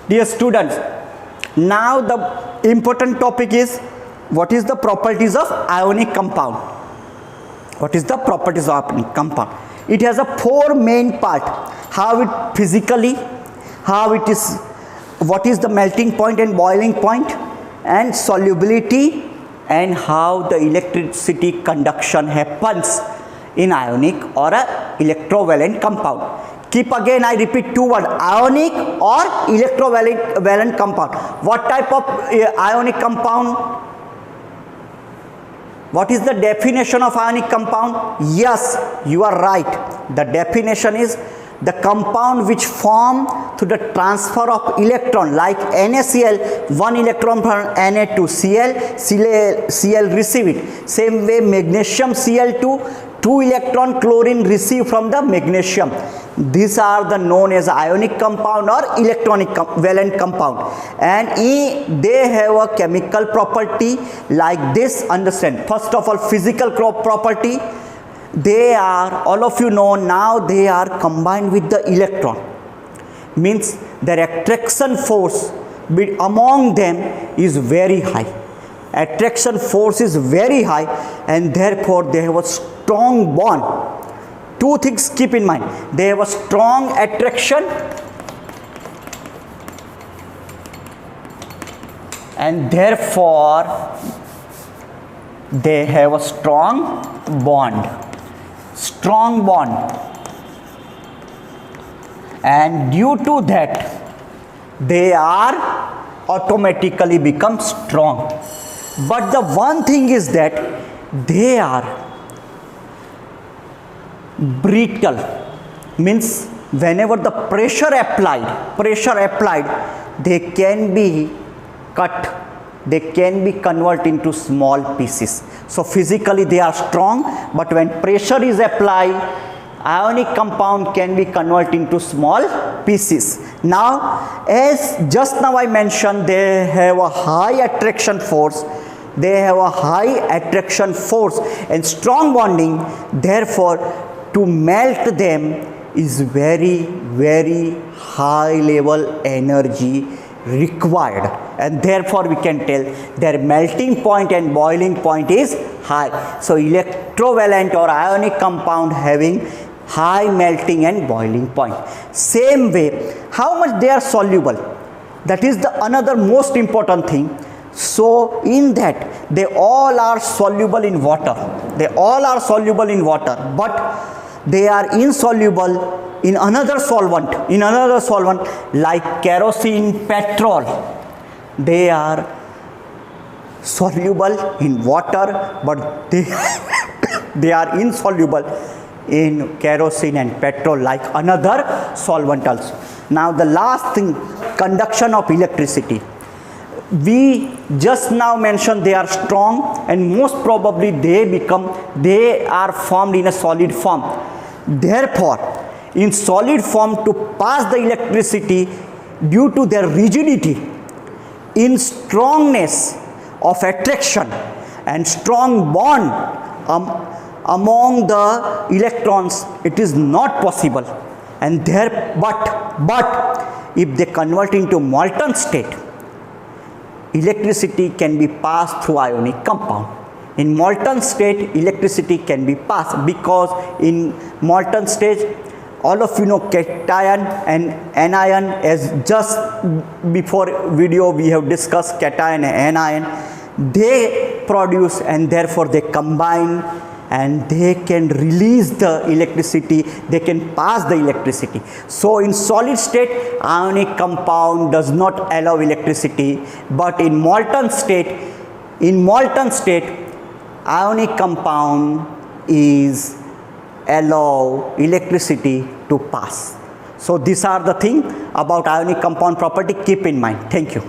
Dear students, now the important topic is what is the properties of ionic compound. What is the properties of ionic compound? It has a four main part. How it physically, how it is, what is the melting point and boiling point, and solubility, and how the electricity conduction happens in ionic or a electrovalent compound. Keep again, I repeat two words, ionic or electrovalent compound. What type of ionic compound? What is the definition of ionic compound? Yes, you are right. The definition is the compound which form through the transfer of electron, like NaCl, one electron from Na to Cl receive it. Same way magnesium Cl2, two electron chlorine receive from the magnesium. These are the known as ionic compound or electronic valent compound, and they have a chemical property like this. Understand, first of all, physical property. They are, all of you know now, they are combined with the electron, means their attraction force among them is very high. Attraction force is very high, and therefore they have a strong bond. Two things keep in mind: they have a strong attraction and therefore they have a strong bond. Strong bond, and due to that they are automatically become strong. But the one thing is that they are brittle, means whenever the pressure applied, they can be cut, they can be converted into small pieces. So physically they are strong, but when pressure is applied, ionic compound can be converted into small pieces. Now, as just now I mentioned, they have a high attraction force. They have a high attraction force and strong bonding. Therefore, to melt them is very, very high level energy required, and therefore we can tell their melting point and boiling point is high. So electrovalent or ionic compound having high melting and boiling point. Same way, how much they are soluble, that is the another most important thing. So in that they all are soluble in water. They all are soluble in water, but they are insoluble in another solvent, like kerosene, petrol. They are soluble in water, but they are insoluble in kerosene and petrol, like another solvent also. Now the last thing, conduction of electricity. We just now mentioned they are strong, and most probably they are formed in a solid form. Therefore, in solid form, to pass the electricity, due to their rigidity, in strongness of attraction and strong bond among the electrons, it is not possible. And but if they convert into molten state, electricity can be passed through ionic compound. In molten state, electricity can be passed, because in molten state, all of you know cation and anion. As just before video we have discussed cation and anion, they produce and therefore they combine, and they can release the electricity, they can pass the electricity. So in solid state, ionic compound does not allow electricity, but in molten state, ionic compound is allow electricity to pass. So these are the thing about ionic compound property. Keep in mind. Thank you.